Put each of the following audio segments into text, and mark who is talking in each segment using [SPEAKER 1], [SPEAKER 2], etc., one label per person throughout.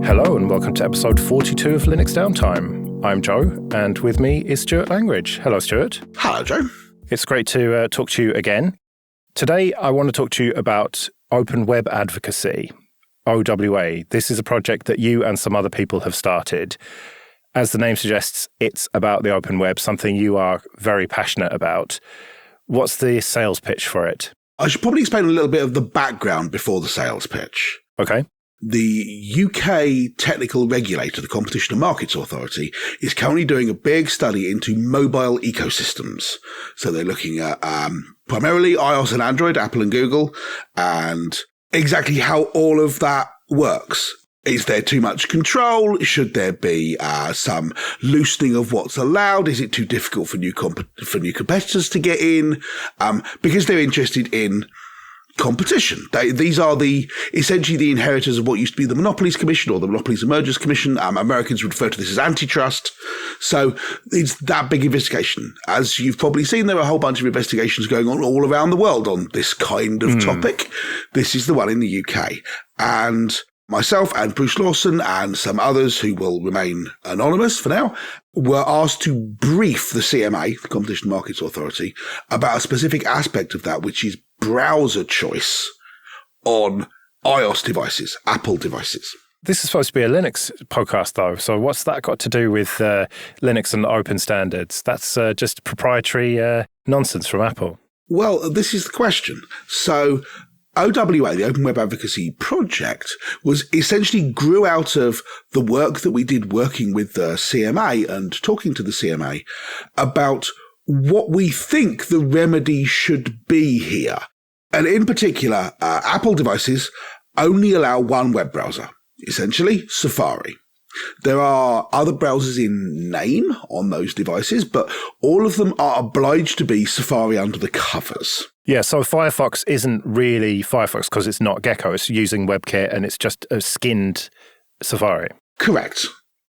[SPEAKER 1] Hello and welcome to episode 42 of Linux Downtime. I'm Joe, and with me is Stuart Langridge. Hello, Stuart.
[SPEAKER 2] Hello, Joe.
[SPEAKER 1] It's great to talk to you again. Today, I want to talk to you about Open Web Advocacy, OWA. This is a project that you and some other people have started. As the name suggests, it's about the open web, something you are very passionate about. What's the sales pitch for it?
[SPEAKER 2] I should probably explain a little bit of the background before the sales pitch.
[SPEAKER 1] Okay.
[SPEAKER 2] The UK technical regulator, the Competition and Markets Authority, is currently doing a big study into mobile ecosystems. So they're looking at primarily iOS and Android, Apple and Google, and exactly how all of that works. Is there too much control? Should there be some loosening of what's allowed? Is it too difficult for new competitors to get in? Because they're interested in competition. These are essentially the inheritors of what used to be the Monopolies Commission or the Monopolies and Mergers Commission. Americans would refer to this as antitrust. So it's that big investigation. As you've probably seen, there are a whole bunch of investigations going on all around the world on this kind of topic. This is the one in the UK. And myself and Bruce Lawson and some others who will remain anonymous for now were asked to brief the CMA, the Competition and Markets Authority, about a specific aspect of that, which is browser choice on iOS devices, Apple devices.
[SPEAKER 1] This is supposed to be a Linux podcast, though. So what's that got to do with Linux and open standards? That's just proprietary nonsense from Apple.
[SPEAKER 2] Well, this is the question. So OWA, the Open Web Advocacy Project, was essentially grew out of the work that we did working with the CMA and talking to the CMA about what we think the remedy should be here. And in particular, Apple devices only allow one web browser, essentially Safari. There are other browsers in name on those devices, but all of them are obliged to be Safari under the covers.
[SPEAKER 1] Yeah, so Firefox isn't really Firefox because it's not Gecko. It's using WebKit and it's just a skinned Safari.
[SPEAKER 2] Correct.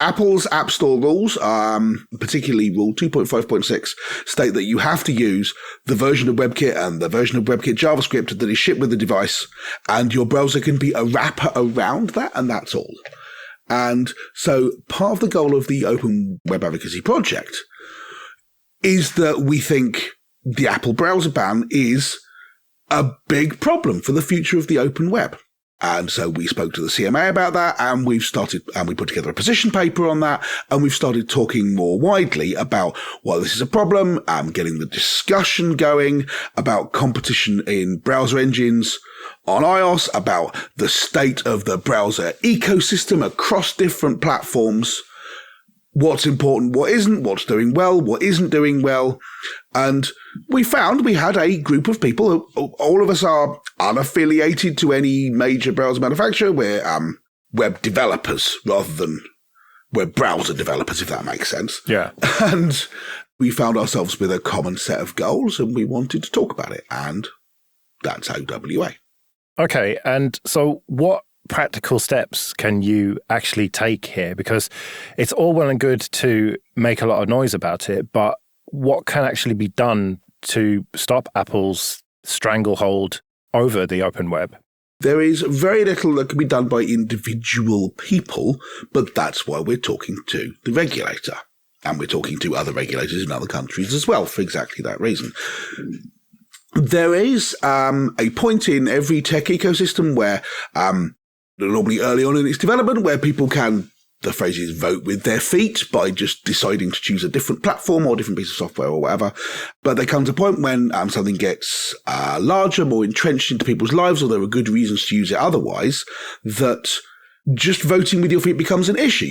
[SPEAKER 2] Apple's App Store rules, particularly Rule 2.5.6, state that you have to use the version of WebKit and the version of WebKit JavaScript that is shipped with the device, and your browser can be a wrapper around that, and that's all. And so part of the goal of the Open Web Advocacy Project is that we think the Apple browser ban is a big problem for the future of the open web. And so we spoke to the CMA about that, and we put together a position paper on that, and we've started talking more widely about why this is a problem, getting the discussion going about competition in browser engines on iOS, about the state of the browser ecosystem across different platforms, what's important, what isn't, what's doing well, what isn't doing well. And we found we had a group of people who, all of us are unaffiliated to any major browser manufacturer. We're web developers rather than web browser developers, if that makes sense.
[SPEAKER 1] Yeah.
[SPEAKER 2] And we found ourselves with a common set of goals, and we wanted to talk about it. And that's OWA.
[SPEAKER 1] Okay, and so what practical steps can you actually take here? Because it's all well and good to make a lot of noise about it, but what can actually be done to stop Apple's stranglehold over the open web?
[SPEAKER 2] There is very little that can be done by individual people, but that's why we're talking to the regulator. And we're talking to other regulators in other countries as well for exactly that reason. There is a point in every tech ecosystem where normally early on in its development, where people can, the phrase is, vote with their feet by just deciding to choose a different platform or a different piece of software or whatever. But there comes a point when something gets larger, more entrenched into people's lives, or there are good reasons to use it otherwise, that just voting with your feet becomes an issue.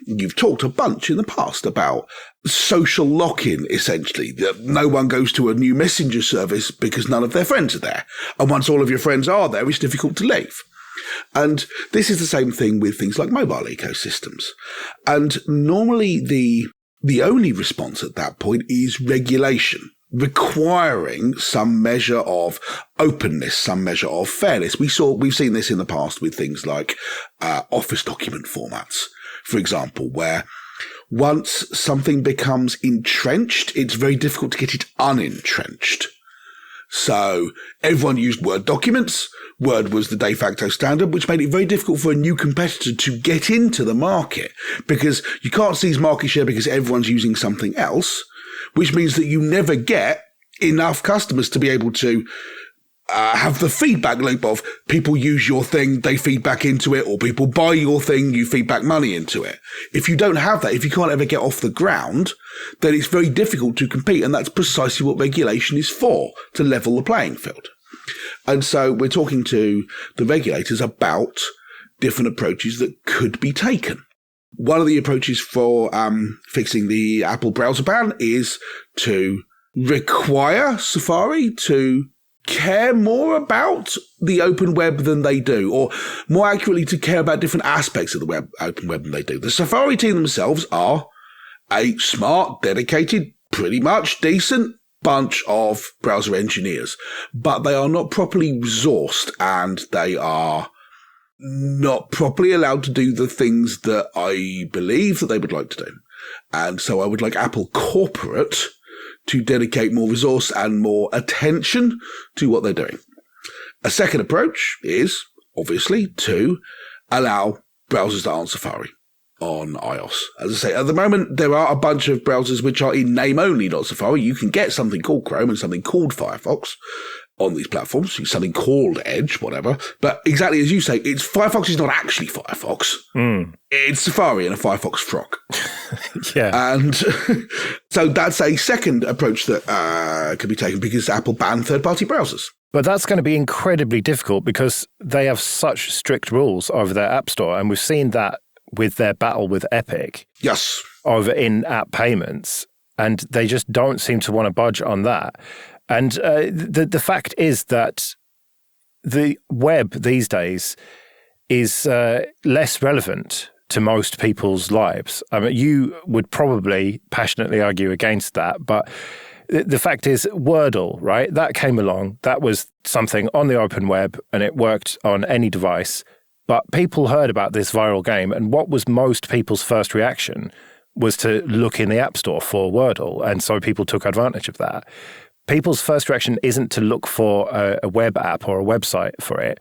[SPEAKER 2] You've talked a bunch in the past about social lock-in, essentially, that no one goes to a new messenger service because none of their friends are there. And once all of your friends are there, it's difficult to leave. And this is the same thing with things like mobile ecosystems. And normally the only response at that point is regulation, requiring some measure of openness, some measure of fairness. We've seen this in the past with things like Office document formats, for example, where once something becomes entrenched, it's very difficult to get it unentrenched. So everyone used Word documents. Word was the de facto standard, which made it very difficult for a new competitor to get into the market because you can't seize market share because everyone's using something else, which means that you never get enough customers to be able to have the feedback loop of people use your thing, they feed back into it, or people buy your thing, you feed back money into it. If you don't have that, if you can't ever get off the ground, then it's very difficult to compete. And that's precisely what regulation is for, to level the playing field. And so we're talking to the regulators about different approaches that could be taken. One of the approaches for fixing the Apple browser ban is to require Safari to care more about the open web than they do, or more accurately, to care about different aspects of the open web than they do. The Safari team themselves are a smart, dedicated, pretty much decent bunch of browser engineers, but they are not properly resourced and they are not properly allowed to do the things that I believe that they would like to do. And so I would like Apple Corporate to dedicate more resource and more attention to what they're doing. A second approach is, obviously, to allow browsers that aren't Safari on iOS. As I say, at the moment, there are a bunch of browsers which are in name only, not Safari. You can get something called Chrome and something called Firefox on these platforms, something called Edge, whatever. But exactly as you say, Firefox is not actually Firefox. It's Safari in a Firefox frock.
[SPEAKER 1] Yeah.
[SPEAKER 2] And so that's a second approach that can be taken because Apple banned third-party browsers.
[SPEAKER 1] But that's going to be incredibly difficult because they have such strict rules over their App Store. And we've seen that with their battle with Epic.
[SPEAKER 2] Yes.
[SPEAKER 1] Over in-app payments. And they just don't seem to want to budge on that. And the fact is that the web these days is less relevant to most people's lives. I mean, you would probably passionately argue against that, but the fact is Wordle, right? That came along. That was something on the open web and it worked on any device. But people heard about this viral game, and what was most people's first reaction was to look in the App Store for Wordle. And so people took advantage of that. People's first reaction isn't to look for a web app or a website for it.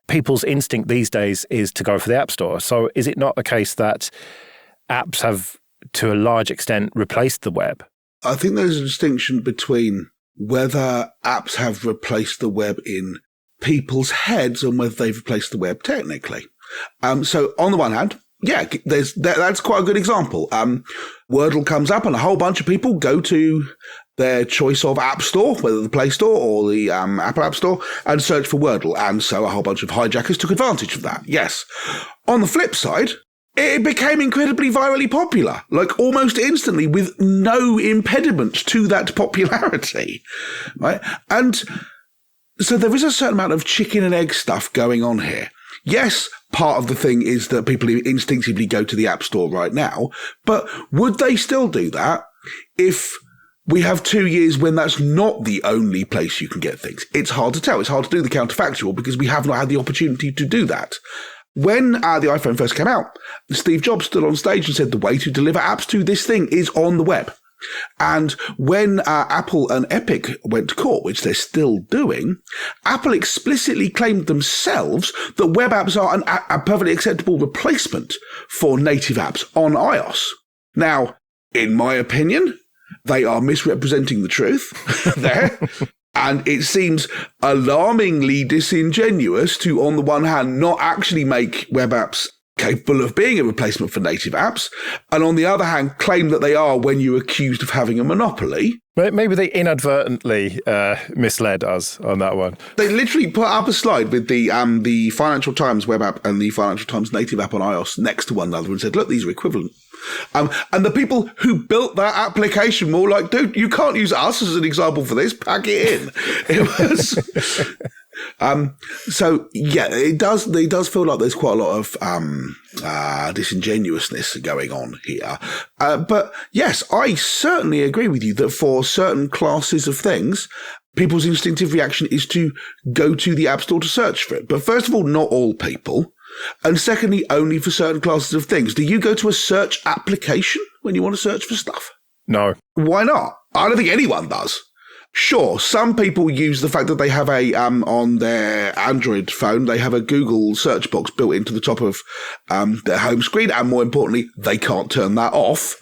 [SPEAKER 1] People's instinct these days is to go for the App Store. So is it not the case that apps have, to a large extent, replaced the web?
[SPEAKER 2] I think there's a distinction between whether apps have replaced the web in people's heads and whether they've replaced the web technically. So on the one hand, yeah, that's quite a good example. Wordle comes up and a whole bunch of people go to their choice of app store, whether the Play Store or the Apple App Store, and search for Wordle. And so a whole bunch of hijackers took advantage of that. Yes. On the flip side, it became incredibly virally popular, like almost instantly with no impediment to that popularity, right? And so there is a certain amount of chicken and egg stuff going on here. Yes, part of the thing is that people instinctively go to the App Store right now, but would they still do that if we have 2 years when that's not the only place you can get things? It's hard to tell. It's hard to do the counterfactual because we have not had the opportunity to do that. When the iPhone first came out, Steve Jobs stood on stage and said the way to deliver apps to this thing is on the web. And when Apple and Epic went to court, which they're still doing, Apple explicitly claimed themselves that web apps are a perfectly acceptable replacement for native apps on iOS. Now, in my opinion, they are misrepresenting the truth there. And it seems alarmingly disingenuous to, on the one hand, not actually make web apps capable of being a replacement for native apps, and on the other hand, claim that they are when you're accused of having a monopoly.
[SPEAKER 1] Maybe they inadvertently misled us on that one.
[SPEAKER 2] They literally put up a slide with the Financial Times web app and the Financial Times native app on iOS next to one another and said, look, these are equivalent. And the people who built that application were like, dude, you can't use us as an example for this. Pack it in. It was... So yeah, it does feel like there's quite a lot of disingenuousness going on here. But yes, I certainly agree with you that for certain classes of things, people's instinctive reaction is to go to the App Store to search for it. But first of all, not all people. And secondly, only for certain classes of things. Do you go to a search application when you want to search for stuff?
[SPEAKER 1] No.
[SPEAKER 2] Why not? I don't think anyone does. Sure, some people use the fact that they have on their Android phone, they have a Google search box built into the top of their home screen, and more importantly, they can't turn that off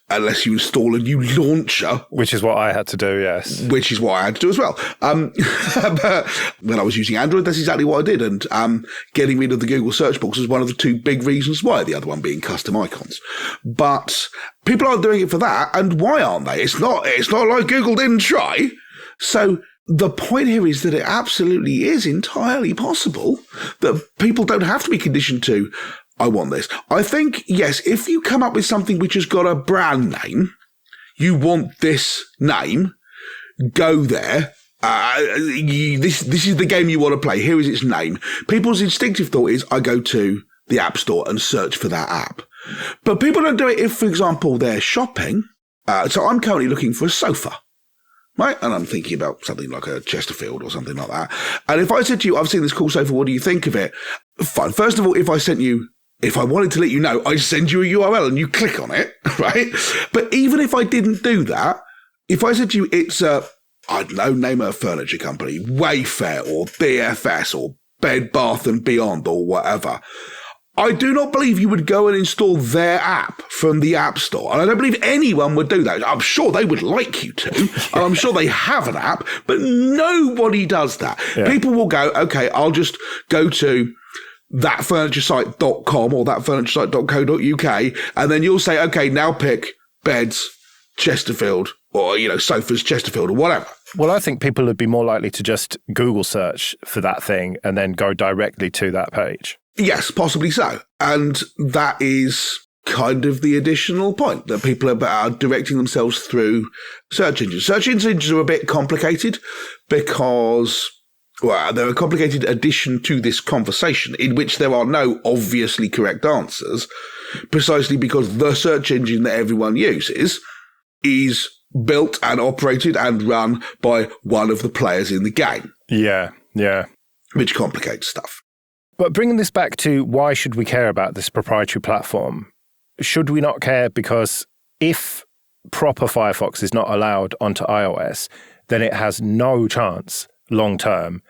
[SPEAKER 2] unless you install a new launcher.
[SPEAKER 1] Which is what I had to do, yes.
[SPEAKER 2] Which is what I had to do as well. But when I was using Android, that's exactly what I did, and getting rid of the Google search box was one of the two big reasons why, the other one being custom icons. But people aren't doing it for that, and why aren't they? It's not like Google didn't try. So the point here is that it absolutely is entirely possible that people don't have to be conditioned to, I want this. I think, yes, if you come up with something which has got a brand name, you want this name, go there. This is the game you want to play. Here is its name. People's instinctive thought is, I go to the App Store and search for that app. But people don't do it if, for example, they're shopping. So I'm currently looking for a sofa, right? And I'm thinking about something like a Chesterfield or something like that. And if I said to you, I've seen this cool sofa, what do you think of it? Fine. First of all, if I wanted to let you know, I'd send you a URL and you click on it, right? But even if I didn't do that, if I said to you, it's I don't know, name a furniture company, Wayfair or BFS or Bed Bath and Beyond or whatever, I do not believe you would go and install their app from the App Store. And I don't believe anyone would do that. I'm sure they would like you to. And I'm sure they have an app, but nobody does that. Yeah. People will go, okay, I'll just go to thatfurnituresite.com or thatfurnituresite.co.uk, and then you'll say, okay, now pick beds, Chesterfield, or, sofas, Chesterfield, or whatever.
[SPEAKER 1] Well, I think people would be more likely to just Google search for that thing and then go directly to that page.
[SPEAKER 2] Yes, possibly so. And that is kind of the additional point, that people are directing themselves through search engines. Search engines are a bit complicated because, well, they're a complicated addition to this conversation in which there are no obviously correct answers, precisely because the search engine that everyone uses is built and operated and run by one of the players in the game.
[SPEAKER 1] Yeah.
[SPEAKER 2] Which complicates stuff.
[SPEAKER 1] But bringing this back to why should we care about this proprietary platform? Should we not care because if proper Firefox is not allowed onto iOS, then it has no chance long term.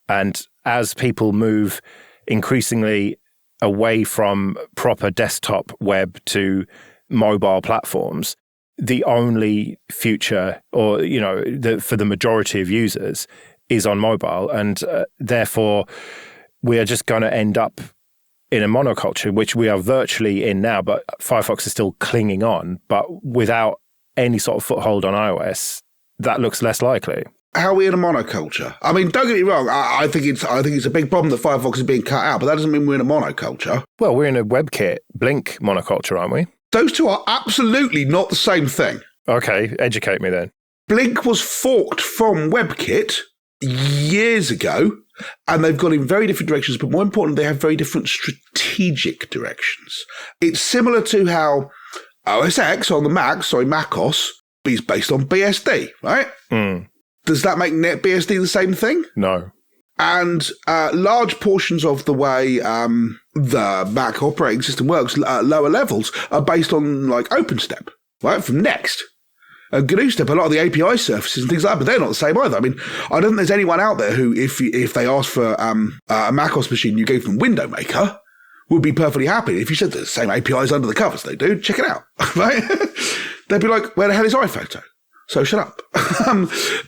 [SPEAKER 1] And as people move increasingly away from proper desktop web to mobile platforms, the only future or, for the majority of users is on mobile. And therefore, we are just going to end up in a monoculture, which we are virtually in now, but Firefox is still clinging on. But without any sort of foothold on iOS, that looks less likely.
[SPEAKER 2] How are we in a monoculture? I mean, don't get me wrong. I think it's a big problem that Firefox is being cut out, but that doesn't mean we're in a monoculture.
[SPEAKER 1] Well, we're in a WebKit Blink monoculture, aren't we?
[SPEAKER 2] Those two are absolutely not the same thing.
[SPEAKER 1] Okay, educate me then.
[SPEAKER 2] Blink was forked from WebKit years ago, and they've gone in very different directions, but more importantly, they have very different strategic directions. It's similar to how OS X on the macOS is based on BSD, right?
[SPEAKER 1] Mm.
[SPEAKER 2] Does that make NetBSD the same thing?
[SPEAKER 1] No.
[SPEAKER 2] And large portions of the way the Mac operating system works, lower levels, are based on like OpenStep, right, from Next. And GNU Step, a lot of the API surfaces and things like that, but they're not the same either. I mean, I don't think there's anyone out there who, if they asked for a macOS machine you gave them Window Maker, would be perfectly happy. If you said the same APIs under the covers, they do, check it out, right? They'd be like, where the hell is iPhoto? So shut up.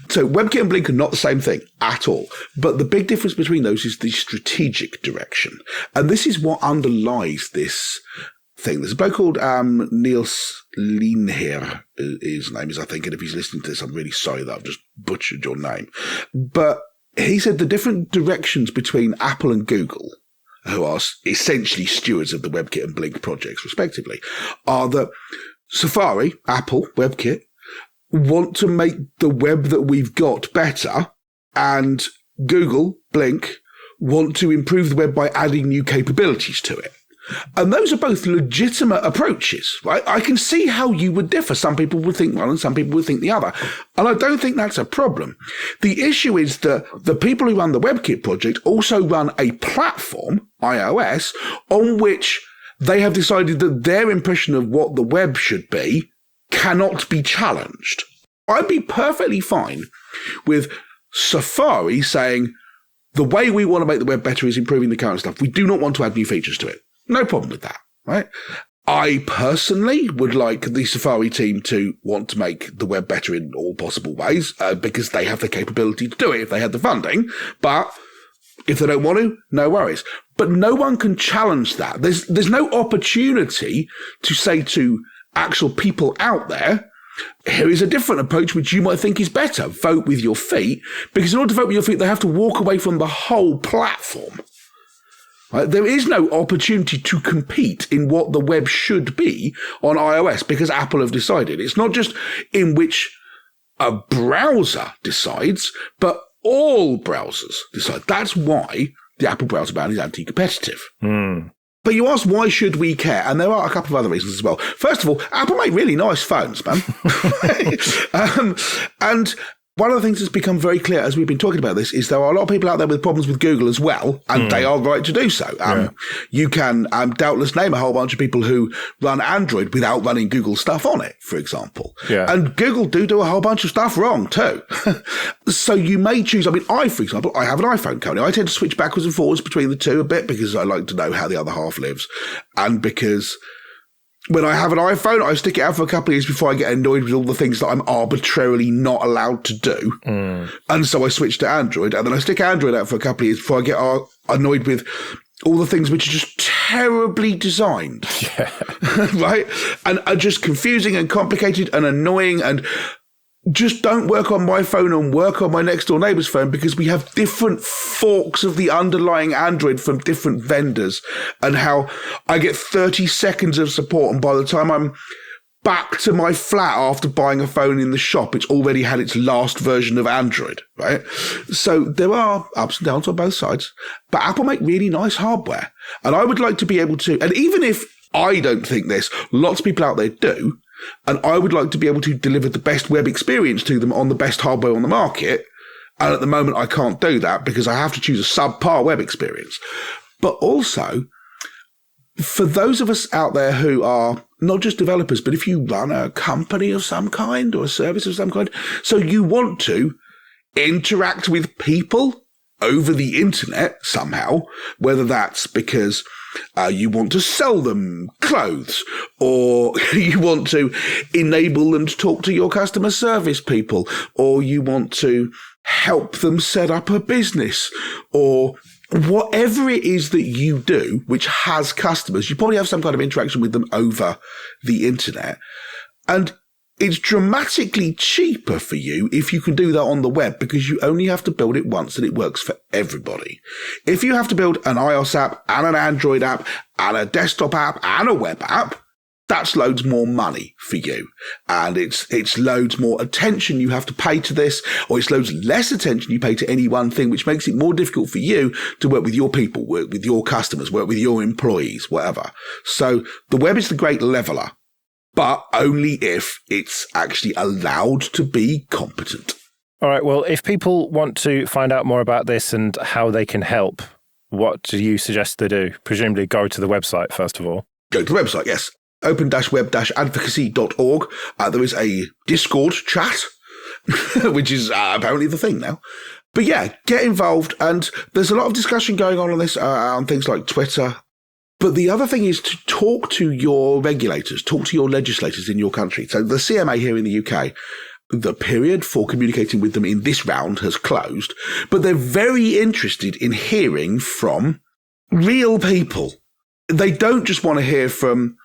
[SPEAKER 2] So WebKit and Blink are not the same thing at all. But the big difference between those is the strategic direction. And this is what underlies this thing. There's a bloke called Niels Leenheer, his name is, I think, and if he's listening to this, I'm really sorry that I've just butchered your name. But he said the different directions between Apple and Google, who are essentially stewards of the WebKit and Blink projects, respectively, are that Safari, Apple, WebKit, want to make the web that we've got better, and Google, Blink, want to improve the web by adding new capabilities to it. And those are both legitimate approaches, right? I can see how you would differ. Some people would think one and some people would think the other. And I don't think that's a problem. The issue is that the people who run the WebKit project also run a platform, iOS, on which they have decided that their impression of what the web should be cannot be challenged. I'd be perfectly fine with Safari saying, the way we want to make the web better is improving the current stuff. We do not want to add new features to it. No problem with that, right? I personally would like the Safari team to want to make the web better in all possible ways because they have the capability to do it if they had the funding. But if they don't want to, no worries. But no one can challenge that. There's no opportunity to say to actual people out there, here is a different approach which you might think is better. Vote with your feet. Because in order to vote with your feet, they have to walk away from the whole platform. Right? There is no opportunity to compete in what the web should be on iOS because Apple have decided. It's not just in which a browser decides, but all browsers decide. That's why the Apple browser ban is anti-competitive. But you ask, why should we care? And there are a couple of other reasons as well. First of all, Apple make really nice phones, man. And one of the things that's become very clear as we've been talking about this is there are a lot of people out there with problems with Google as well, and they are right to do so. You can doubtless name a whole bunch of people who run Android without running Google stuff on it, for example. And Google do a whole bunch of stuff wrong too. So you may choose, for example, I have an iPhone currently. I tend to switch backwards and forwards between the two a bit because I like to know how the other half lives, and because when I have an iPhone, I stick it out for a couple of years before I get annoyed with all the things that I'm arbitrarily not allowed to do. And so I switch to Android, and then I stick Android out for a couple of years before I get annoyed with all the things which are just terribly designed. Right? And are just confusing and complicated and annoying and just don't work on my phone and work on my next door neighbor's phone because we have different forks of the underlying Android from different vendors, and how I get 30 seconds of support. And by the time I'm back to my flat after buying a phone in the shop, it's already had its last version of Android, right? So there are ups and downs on both sides, but Apple make really nice hardware. And I would like to be able to, and even if I don't think this, lots of people out there do, and I would like to be able to deliver the best web experience to them on the best hardware on the market. And at the moment, I can't do that because I have to choose a subpar web experience. But also, for those of us out there who are not just developers, but if you run a company of some kind or a service of some kind, so you want to interact with people over the internet somehow, whether that's because you want to sell them clothes, or you want to enable them to talk to your customer service people, or you want to help them set up a business, or whatever it is that you do which has customers, you probably have some kind of interaction with them over the internet. And it's dramatically cheaper for you if you can do that on the web because you only have to build it once and it works for everybody. If you have to build an iOS app and an Android app and a desktop app and a web app, that's loads more money for you. And it's loads more attention you have to pay to this, or it's loads less attention you pay to any one thing, which makes it more difficult for you to work with your people, work with your customers, work with your employees, whatever. So the web is the great leveler, but only if it's actually allowed to be competent.
[SPEAKER 1] All right. Well, if people want to find out more about this and how they can help, what do you suggest they do? Presumably go to the website, first of all.
[SPEAKER 2] Go to the website, yes. open-web-advocacy.org. There is a Discord chat, which is apparently the thing now. But yeah, get involved. And there's a lot of discussion going on this on things like Twitter. But the other thing is to talk to your regulators, talk to your legislators in your country. So the CMA here in the UK, the period for communicating with them in this round has closed, but they're very interested in hearing from real people. They don't just want to hear from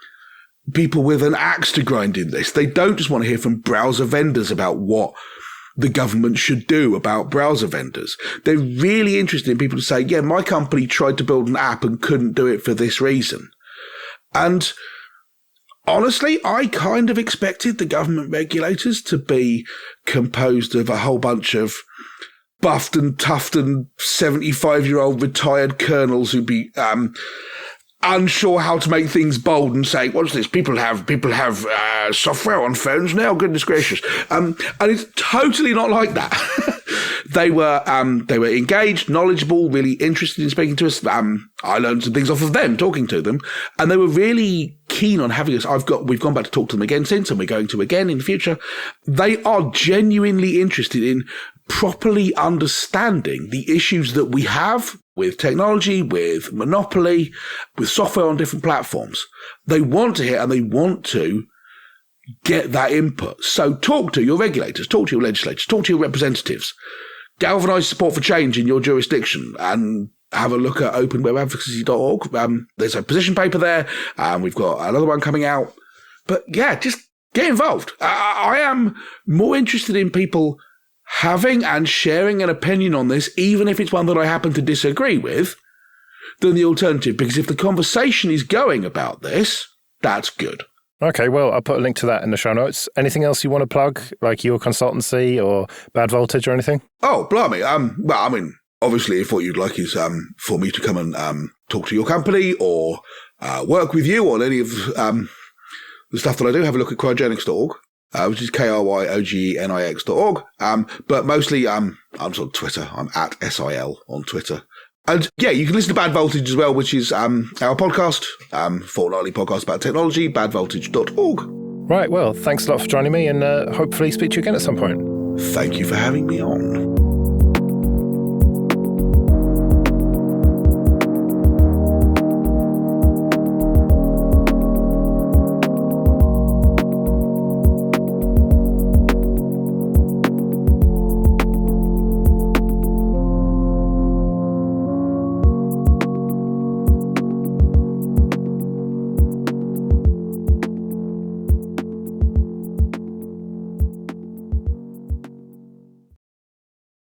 [SPEAKER 2] people with an axe to grind in this. They don't just want to hear from browser vendors about what the government should do about browser vendors. They're really interested in people to say, yeah, my company tried to build an app and couldn't do it for this reason. And honestly, I kind of expected the government regulators to be composed of a whole bunch of buffed and toughed and 75-year-old retired colonels who'd be unsure how to make things bold and saying, what's this? People have software on phones now? Goodness gracious. And it's totally not like that. They were engaged, knowledgeable, really interested in speaking to us. I learned some things off of them, talking to them, and they were really keen on having us. We've gone back to talk to them again since, and we're going to again in the future. They are genuinely interested in properly understanding the issues that we have with technology, with monopoly, with software on different platforms. They want to hear and they want to get that input. So talk to your regulators, talk to your legislators, talk to your representatives, galvanise support for change in your jurisdiction, and have a look at openwebadvocacy.org. There's a position paper there, and we've got another one coming out. But yeah, just get involved. I am more interested in people having and sharing an opinion on this, even if it's one that I happen to disagree with, than the alternative. Because if the conversation is going about this, that's good.
[SPEAKER 1] Okay, well, I'll put a link to that in the show notes. Anything else you want to plug, like your consultancy or Bad Voltage or anything?
[SPEAKER 2] Oh, blimey. Well, I mean, obviously, if what you'd like is for me to come and talk to your company or work with you on any of the stuff that I do, have a look at cryogenics.org. Which is KRYOGENIX.org. But mostly, I'm on Twitter. I'm at SIL on Twitter. And yeah, you can listen to Bad Voltage as well, which is our podcast, fortnightly podcast about technology, badvoltage.org.
[SPEAKER 1] Right, well, thanks a lot for joining me, and hopefully speak to you again at some point.
[SPEAKER 2] Thank you for having me on.